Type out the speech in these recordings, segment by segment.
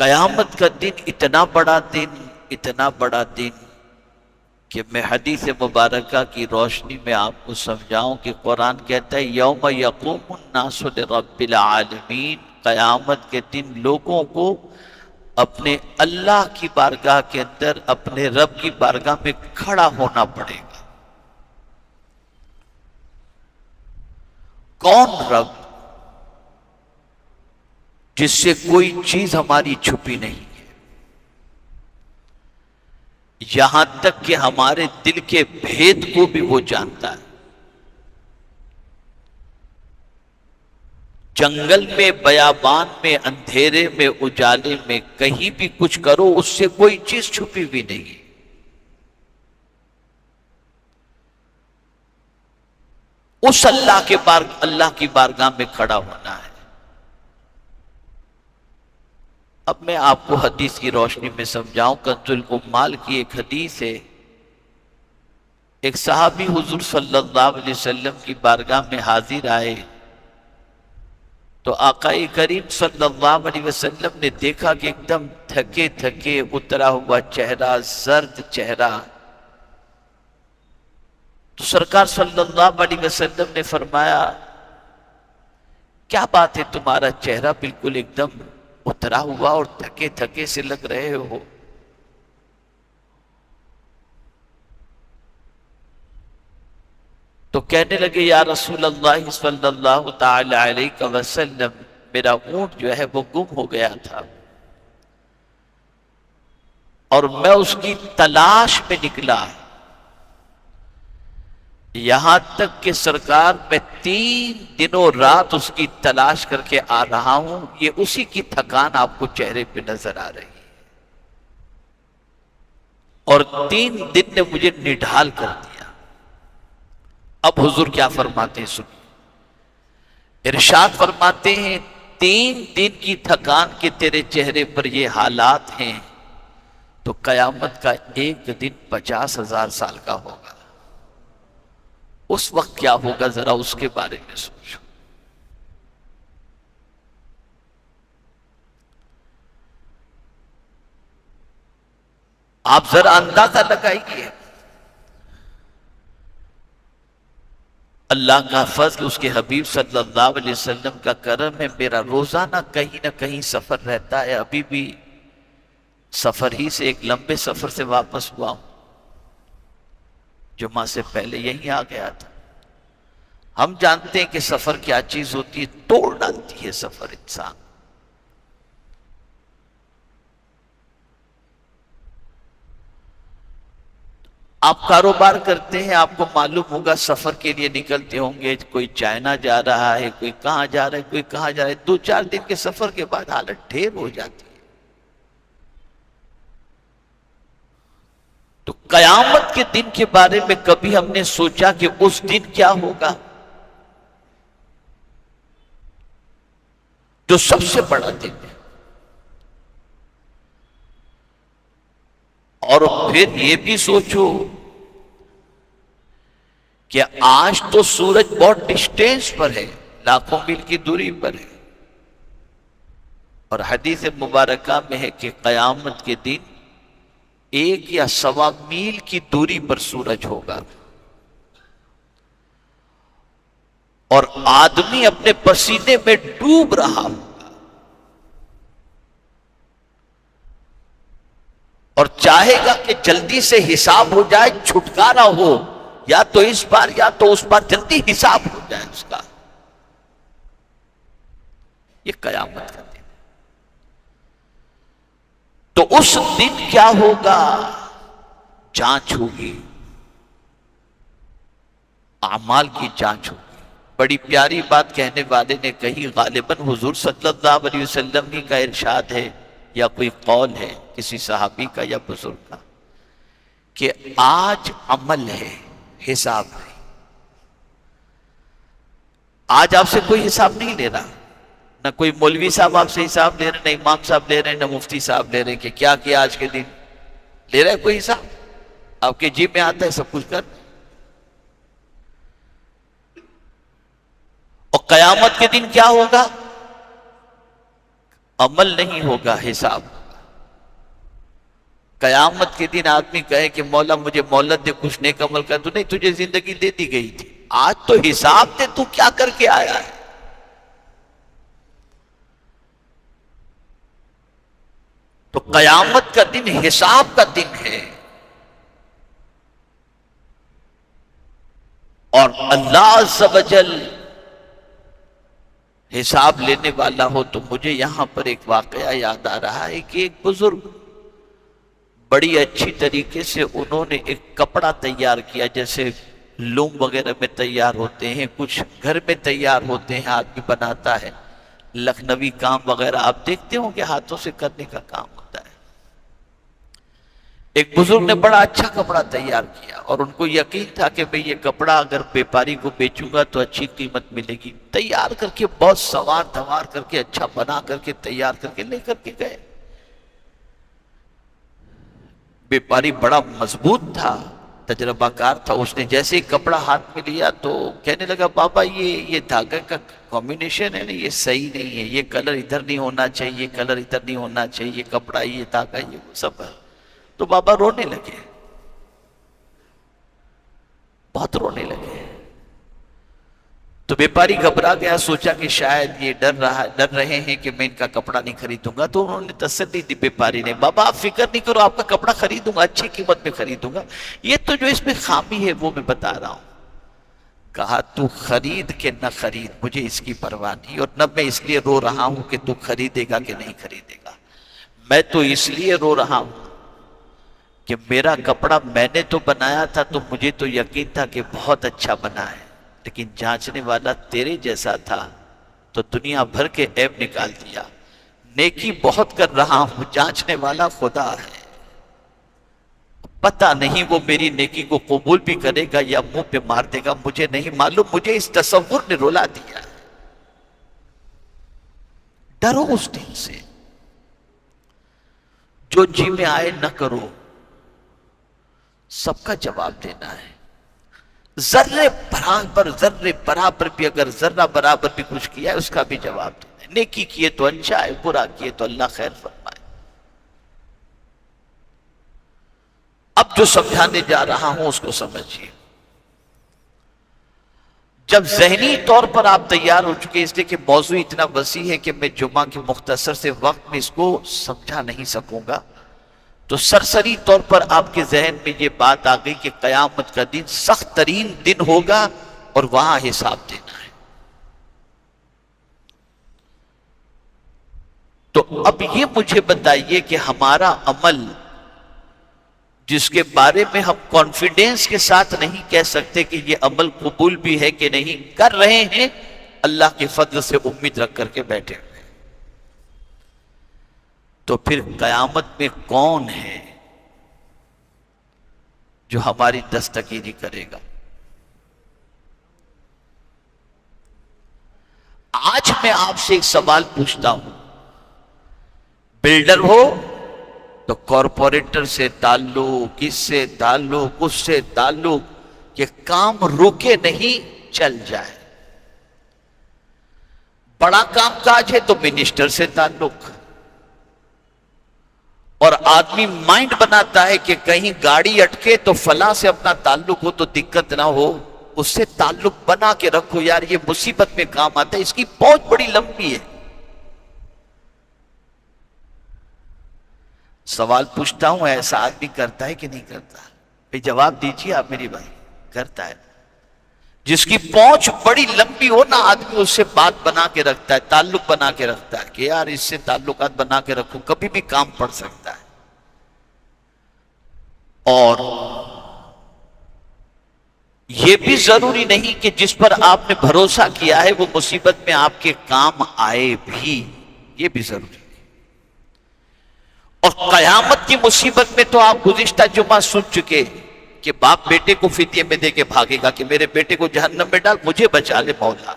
قیامت کا دن اتنا بڑا دن، اتنا بڑا دن کہ میں حدیث مبارکہ کی روشنی میں آپ کو سمجھاؤں کہ قرآن کہتا ہے یوم یقوم الناس لرب العالمین، قیامت کے دن لوگوں کو اپنے اللہ کی بارگاہ کے اندر اپنے رب کی بارگاہ میں کھڑا ہونا پڑے گا۔ کون رب؟ جس سے کوئی چیز ہماری چھپی نہیں ہے، یہاں تک کہ ہمارے دل کے بھید کو بھی وہ جانتا ہے۔ جنگل میں، بیابان میں، اندھیرے میں، اجالے میں، کہیں بھی کچھ کرو اس سے کوئی چیز چھپی بھی نہیں۔ اس اللہ کی بارگاہ میں کھڑا ہونا ہے۔ اب میں آپ کو حدیث کی روشنی میں سمجھاؤں۔ کنز العمال کی ایک حدیث ہے، ایک صحابی حضور صلی اللہ علیہ وسلم کی بارگاہ میں حاضر آئے تو آقا کریم صلی اللہ علیہ وسلم نے دیکھا کہ ایک دم تھکے تھکے اترا ہوا چہرہ، زرد چہرہ۔ تو سرکار صلی اللہ علیہ وسلم نے فرمایا کیا بات ہے، تمہارا چہرہ بالکل ایک دم اترا ہوا اور تھکے تھکے سے لگ رہے ہو؟ تو کہنے لگے یا رسول اللہ صلی اللہ تعالی علیہ وسلم، میرا اونٹ جو ہے وہ گم ہو گیا تھا اور میں اس کی تلاش میں نکلا، یہاں تک کہ سرکار میں 3 دنوں رات اس کی تلاش کر کے آ رہا ہوں، یہ اسی کی تھکان آپ کو چہرے پہ نظر آ رہی ہے، اور 3 دن نے مجھے نڈھال کر دیا۔ اب حضور کیا فرماتے ہیں سنیے، ارشاد فرماتے ہیں 3 دن کی تھکان کے تیرے چہرے پر یہ حالات ہیں تو قیامت کا ایک دن 50,000 سال کا ہوگا۔ اس وقت کیا ہوگا ذرا اس کے بارے میں سوچو۔ آپ ذرا اندازہ لگائیے، اللہ کا فضل، اس کے حبیب صلی اللہ علیہ وسلم کا کرم ہے، میرا روزانہ کہیں نہ کہیں سفر رہتا ہے۔ ابھی بھی سفر ہی سے، ایک لمبے سفر سے واپس ہوا ہوں، جمعہ سے پہلے یہیں آ گیا تھا۔ ہم جانتے ہیں کہ سفر کیا چیز ہوتی ہے، توڑ ڈالتی ہے سفر انسان۔ آپ کاروبار کرتے ہیں، آپ کو معلوم ہوگا، سفر کے لیے نکلتے ہوں گے، کوئی چائنا جا رہا ہے، کوئی کہاں جا رہا ہے، کوئی کہاں جا رہا ہے، 2-4 دن کے سفر کے بعد حالت ڈھیر ہو جاتی ہے۔ تو قیامت کے دن کے بارے میں کبھی ہم نے سوچا کہ اس دن کیا ہوگا؟ جو سب سے بڑا دن ہے۔ اور پھر یہ بھی سوچو کہ آج تو سورج بہت ڈسٹینس پر ہے، لاکھوں میل کی دوری پر ہے، اور حدیث مبارکہ میں ہے کہ قیامت کے دن 1 یا 1.25 میل کی دوری پر سورج ہوگا، اور آدمی اپنے پسینے میں ڈوب رہا ہوگا، اور چاہے گا کہ جلدی سے حساب ہو جائے، چھٹکارا ہو، یا تو اس بار یا تو اس بار، جلدی حساب ہو جائے اس کا۔ یہ قیامت کا دن ہے۔ تو اس دن کیا ہوگا؟ جانچ ہوگی، اعمال کی جانچ ہوگی۔ بڑی پیاری بات کہنے والے نے کہی، غالباً حضور صلی اللہ علیہ وسلم ہی کا ارشاد ہے یا کوئی قول ہے کسی صحابی کا یا بزرگ کا، کہ آج عمل ہے، حساب نہیں۔ آج آپ سے کوئی حساب نہیں لے رہا، نہ کوئی مولوی صاحب آپ سے حساب لے رہے، نہ امام صاحب لے رہے، نہ مفتی صاحب لے رہے کہ کیا کیا آج کے دن، لے رہا ہے کوئی حساب؟ آپ کے جیب میں آتا ہے سب کچھ کر۔ اور قیامت کے دن کیا ہوگا؟ عمل نہیں ہوگا، حساب ہوگا۔ قیامت کے دن آدمی کہے کہ مولا مجھے مہلت دے، کچھ نیک عمل کر، تو نہیں، تجھے زندگی دے دی گئی تھی، آج تو حساب دے تو کیا کر کے آیا ہے۔ تو قیامت کا دن حساب کا دن ہے، اور اللہ عز و جل حساب لینے والا ہو۔ تو مجھے یہاں پر ایک واقعہ یاد آ رہا ہے کہ ایک بزرگ بڑی اچھی طریقے سے انہوں نے ایک کپڑا تیار کیا، جیسے لوم وغیرہ میں تیار ہوتے ہیں، کچھ گھر میں تیار ہوتے ہیں، آدمی بناتا ہے، لکھنوی کام وغیرہ آپ دیکھتے ہوں کہ ہاتھوں سے کرنے کا کام ہوتا ہے۔ ایک بزرگ نے بڑا اچھا کپڑا تیار کیا، اور ان کو یقین تھا کہ بھئی یہ کپڑا اگر بیپاری کو بیچوں گا تو اچھی قیمت ملے گی۔ تیار کر کے بہت سوار دھوار کر کے اچھا بنا کر کے تیار کر کے لے کر کے گئے۔ بیپاری بڑا مضبوط تھا، تجربہ کار تھا، اس نے جیسے ہی کپڑا ہاتھ میں لیا تو کہنے لگا بابا یہ دھاگے کا کمبینیشن ہے نا، یہ صحیح نہیں ہے، یہ کلر ادھر نہیں ہونا چاہیے، یہ کلر ادھر نہیں ہونا چاہیے، یہ کپڑا، یہ دھاگا، یہ سب ہے۔ تو بابا رونے لگے، بہت رونے لگے۔ تو بیپاری گھبرا گیا، سوچا کہ شاید یہ ڈر رہے ہیں کہ میں ان کا کپڑا نہیں خریدوں گا۔ تو انہوں نے تسلی دی بیپاری نے، بابا آپ فکر نہیں کرو، آپ کا کپڑا خریدوں گا، اچھی قیمت میں خریدوں گا، یہ تو جو اس میں خامی ہے وہ میں بتا رہا ہوں۔ کہا تو خرید کے نہ خرید، مجھے اس کی پرواہ نہیں، اور نہ میں اس لیے رو رہا ہوں کہ تو خریدے گا کہ نہیں خریدے گا، میں تو اس لیے رو رہا ہوں کہ میرا کپڑا میں نے تو بنایا تھا تو مجھے تو یقین تھا کہ بہت اچھا بنا ہے، لیکن جانچنے والا تیرے جیسا تھا تو دنیا بھر کے عیب نکال دیا۔ نیکی بہت کر رہا ہوں، جانچنے والا خدا ہے، پتہ نہیں وہ میری نیکی کو قبول بھی کرے گا یا منہ پہ مار دے گا، مجھے نہیں معلوم، مجھے اس تصور نے رلا دیا۔ ڈرو اس دن سے، جو جی میں آئے نہ کرو، سب کا جواب دینا ہے۔ ذرے برابر بھی، اگر ذرہ برابر بھی کچھ کیا ہے اس کا بھی جواب دینا ہے۔ نیکی کیے تو اچھا ہے، برا کیے تو اللہ خیر فرمائے۔ اب جو سمجھانے جا رہا ہوں اس کو سمجھیے۔ جب ذہنی طور پر آپ تیار ہو چکے، اس لیے کہ موضوع اتنا وسیع ہے کہ میں جمعہ کے مختصر سے وقت میں اس کو سمجھا نہیں سکوں گا، تو سرسری طور پر آپ کے ذہن میں یہ بات آ گئی کہ قیامت کا دن سخت ترین دن ہوگا اور وہاں حساب دینا ہے۔ تو اب یہ مجھے بتائیے کہ ہمارا عمل جس کے بارے میں ہم کانفیڈنس کے ساتھ نہیں کہہ سکتے کہ یہ عمل قبول بھی ہے کہ نہیں، کر رہے ہیں، اللہ کے فضل سے امید رکھ کر کے بیٹھے ہوئے، تو پھر قیامت میں کون ہے جو ہماری دستگیری کرے گا؟ آج میں آپ سے ایک سوال پوچھتا ہوں، بلڈر ہو تو کارپوریٹر سے تعلق، اس سے تعلق، اس سے تعلق، کہ کام رکے نہیں، چل جائے۔ بڑا کام کاج ہے تو منسٹر سے تعلق، اور آدمی مائنڈ بناتا ہے کہ کہیں گاڑی اٹکے تو فلاں سے اپنا تعلق ہو تو دقت نہ ہو، اس سے تعلق بنا کے رکھو یار، یہ مصیبت میں کام آتا ہے، اس کی پہنچ بڑی لمبی ہے۔ سوال پوچھتا ہوں، ایسا آدمی کرتا ہے کہ نہیں کرتا؟ بھئی جواب دیجیے آپ میری بھائی، کرتا ہے؟ جس کی پہنچ بڑی لمبی ہو نا، آدمی اس سے بات بنا کے رکھتا ہے، تعلق بنا کے رکھتا ہے کہ یار اس سے تعلقات بنا کے رکھو، کبھی بھی کام پڑ سکتا ہے۔ اور یہ بھی ضروری نہیں کہ جس پر آپ نے بھروسہ کیا ہے وہ مصیبت میں آپ کے کام آئے بھی، یہ بھی ضروری نہیں۔ اور قیامت کی مصیبت میں تو آپ گزشتہ جمعہ سن چکے کہ باپ بیٹے کو فدیے میں دے کے بھاگے گا کہ میرے بیٹے کو جہنم میں ڈال، مجھے بچا لے مولا،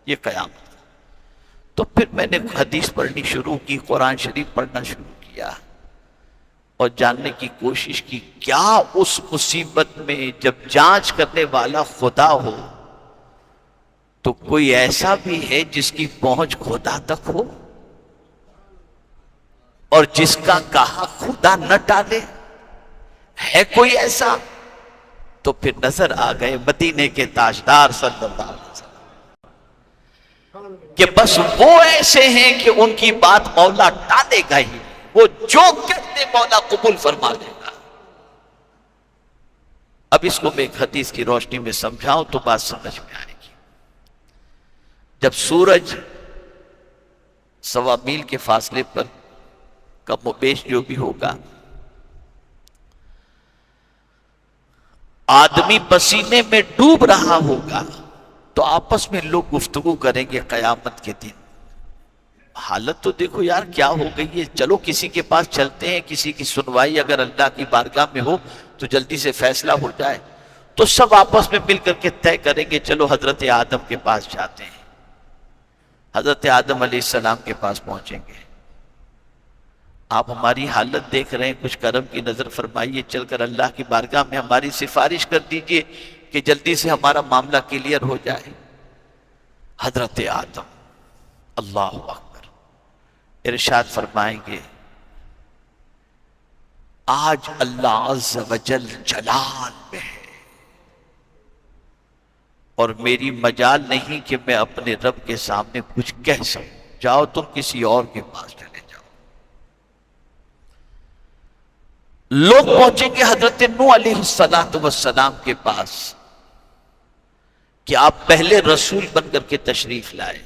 یہ قیامت۔ تو پھر میں نے حدیث پڑھنی شروع کی، قرآن شریف پڑھنا شروع کیا، اور جاننے کی کوشش کی کیا اس مصیبت میں جب جانچ کرنے والا خدا ہو تو کوئی ایسا بھی ہے جس کی پہنچ خدا تک ہو؟ اور جس کا کہا خدا نہ ٹالے؟ ہے کوئی ایسا؟ تو پھر نظر آ گئے مدینے کے تاجدار صلی اللہ علیہ وسلم کہ بس وہ ایسے ہیں کہ ان کی بات مولا ٹالے گا ہی، وہ جو کہتے مولا قبول فرما لے گا۔ اب اس کو میں ایک حدیث کی روشنی میں سمجھاؤں تو بات سمجھ میں آئے گی۔ جب سورج 1.25 میل کے فاصلے پر کم و بیش جو بھی ہوگا، آدمی پسینے میں ڈوب رہا ہوگا، تو آپس میں لوگ گفتگو کریں گے قیامت کے دن، حالت تو دیکھو یار کیا ہو گئی ہے، چلو کسی کے پاس چلتے ہیں، کسی کی سنوائی اگر اللہ کی بارگاہ میں ہو تو جلدی سے فیصلہ ہو جائے۔ تو سب آپس میں مل کر کے طے کریں گے چلو حضرت آدم کے پاس جاتے ہیں، حضرت آدم علیہ السلام کے پاس پہنچیں گے۔ آپ ہماری حالت دیکھ رہے ہیں، کچھ کرم کی نظر فرمائیے، چل کر اللہ کی بارگاہ میں ہماری سفارش کر دیجئے کہ جلدی سے ہمارا معاملہ کلیئر ہو جائے۔ حضرت آدم اللہ اکبر ارشاد فرمائیں گے آج اللہ عز و جل جلال میں ہے اور میری مجال نہیں کہ میں اپنے رب کے سامنے کچھ کہہ سکوں، جاؤ تم کسی اور کے پاس چلے جاؤ۔ لوگ پہنچیں گے حضرت نوح علیہ السلام کے پاس کہ آپ پہلے رسول بن کر کے تشریف لائے،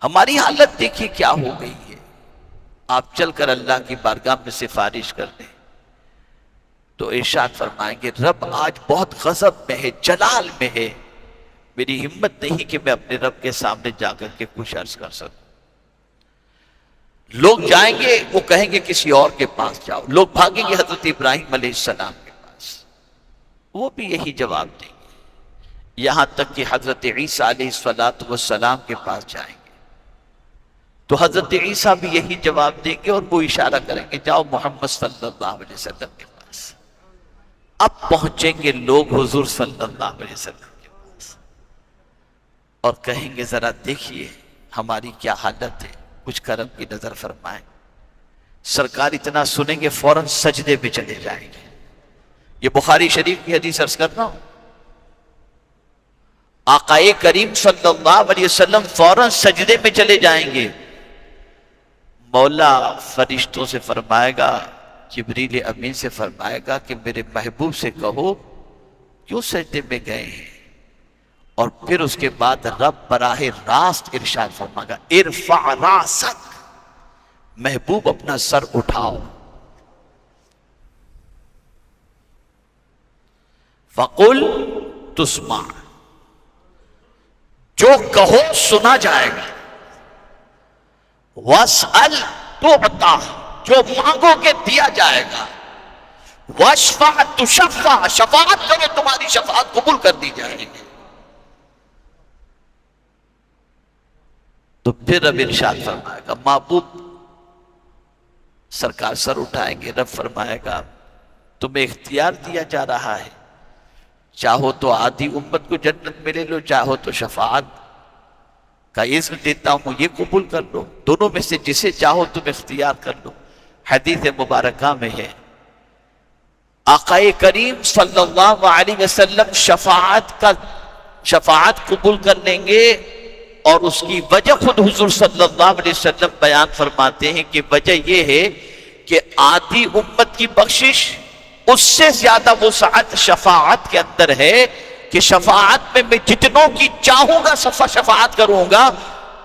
ہماری حالت دیکھیے کیا ہو گئی ہے، آپ چل کر اللہ کی بارگاہ میں سفارش کر دیں۔ تو ارشاد فرمائیں گے رب آج بہت غضب میں ہے، جلال میں ہے، میری ہمت نہیں کہ میں اپنے رب کے سامنے جا کر کے کچھ عرض کر سکوں۔ لوگ جائیں گے، وہ کہیں گے کسی اور کے پاس جاؤ، لوگ بھاگیں گے حضرت ابراہیم علیہ السلام کے پاس، وہ بھی یہی جواب دیں گے، یہاں تک کہ حضرت عیسیٰ علیہ السلام کے پاس جائیں گے تو حضرت عیسیٰ بھی یہی جواب دیں گے اور وہ اشارہ کریں گے جاؤ محمد صلی اللہ علیہ وسلم کے پاس۔ اب پہنچیں گے لوگ حضور صلی اللہ علیہ وسلم کے پاس اور کہیں گے ذرا دیکھیے ہماری کیا حالت ہے، کچھ کرم کی نظر فرمائیں۔ سرکار اتنا سنیں گے فوراً سجدے پہ چلے جائیں گے۔ یہ بخاری شریف کی حدیث عرض کر رہا ہوں، آقا کریم صلی اللہ علیہ وسلم فوراً سجدے میں چلے جائیں گے۔ مولا فرشتوں سے فرمائے گا، جبریل امین سے فرمائے گا کہ میرے محبوب سے کہو کیوں سجدے میں گئے ہیں، اور پھر اس کے بعد رب براہ راست ارشاد فرمائے گا ارفع راسک، محبوب اپنا سر اٹھاؤ، فقل تسمع، جو کہو سنا جائے گا، واسأل تعطا، جو مانگو گے دیا جائے گا، واشفع تشفع، شفاعت کرو تمہاری شفاعت قبول کر دی جائے گی۔ تو پھر رب ارشاد فرمائے گا، محبوب سرکار سر اٹھائیں گے، رب فرمائے گا تمہیں اختیار دیا جا رہا ہے، چاہو تو آدھی امت کو جنت میں لے لو، چاہو تو شفاعت کا عزم دیتا ہوں یہ قبول کر لو، دونوں میں سے جسے چاہو تم اختیار کر لو۔ حدیث مبارکہ میں ہے آقا کریم صلی اللہ علیہ وسلم شفاعت قبول کر لیں گے، اور اس کی وجہ خود حضور صلی اللہ علیہ وسلم بیان فرماتے ہیں کہ وجہ یہ ہے کہ آدھی امت کی بخشش اس سے زیادہ وسعت شفاعت کے اندر ہے کہ شفاعت میں جتنوں کی چاہوں گا شفاعت کروں گا،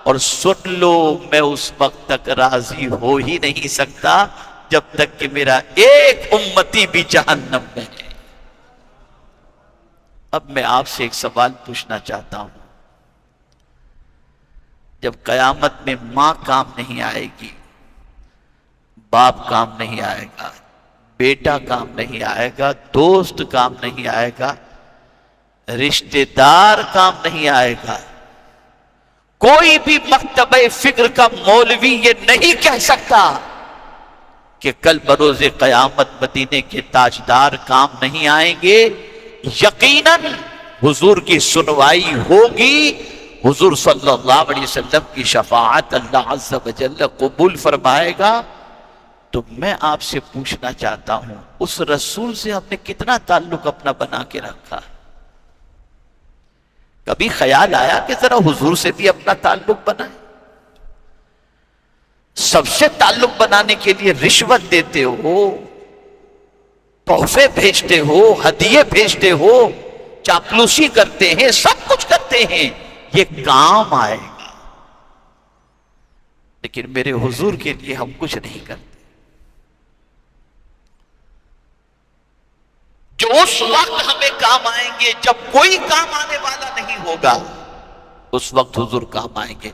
اور سن لو میں اس وقت تک راضی ہو ہی نہیں سکتا جب تک کہ میرا ایک امتی بھی جہنم میں ہے۔ اب میں آپ سے ایک سوال پوچھنا چاہتا ہوں، جب قیامت میں ماں کام نہیں آئے گی، باپ کام نہیں آئے گا، بیٹا کام نہیں آئے گا، دوست کام نہیں آئے گا، رشتہ دار کام نہیں آئے گا، کوئی بھی مکتبہ فکر کا مولوی یہ نہیں کہہ سکتا کہ کل بروز قیامت مدینے کے تاجدار کام نہیں آئیں گے۔ یقیناً حضور کی سنوائی ہوگی، حضور صلی اللہ علیہ وسلم کی شفاعت اللہ عز و جل قبول فرمائے گا، تو میں آپ سے پوچھنا چاہتا ہوں اس رسول سے ہم نے کتنا تعلق اپنا بنا کے رکھا؟ کبھی خیال آیا کہ ذرا حضور سے بھی اپنا تعلق بنائیں؟ سب سے تعلق بنانے کے لیے رشوت دیتے ہو، تحفے بھیجتے ہو، ہدیے بھیجتے ہو، چاپلوسی کرتے ہیں، سب کچھ کرتے ہیں، یہ کام آئے گا، لیکن میرے حضور کے لیے ہم کچھ نہیں کرتے۔ جو اس وقت ہمیں کام آئیں گے جب کوئی کام آنے والا نہیں ہوگا، اس وقت حضور کام آئیں گے۔